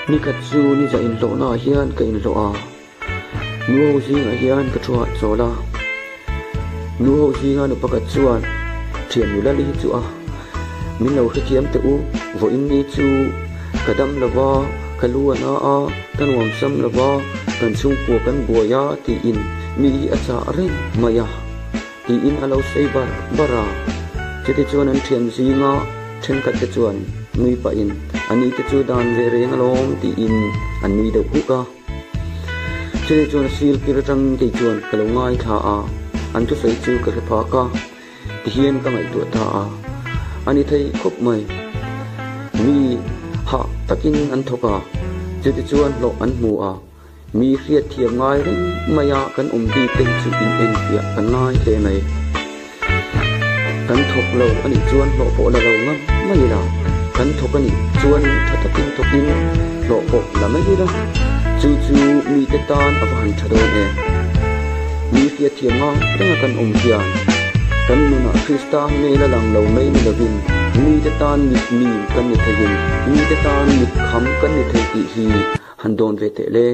ni ka chu ni za in lo na hian ka in lo a nu ho hing a hian ka thua chola nu ho hing a nu pakat chuan thiam nu la li chu a min lo thiam te u vo in ni chu kadam lawa kaluana a tanwam sam lawa kan chung pu kan boya ti in mi acha ren maya ti in alo sei bara chiti chuan an thiam zinga then kat te chuan nui pa in ani te chu dan ve reng alom ti in an nui deuh hu ka chiti chuan sil kiratang ti chuan kalo ngai tha a an tu sei chu ka pha ka ti hian ka ngai tu tha a ani thei khop mai mi ha takin an thoka chiti chuan lo an mu a mi riat thiam ngai reng maya kan di ten chu in en pia kan nai te nei kan thok lo ani chuan lo po la lo ngam mai la kan thok ani chuan thatakin thokin lo po la mai la chu mi te tan avan thadon e mi riat thiam ngai reng kan hian kan nuna krista me la lang lo mai ni lovin mi te tan mi kan ni thagin mi te tan mi kham kan ni thei hi han don ve te le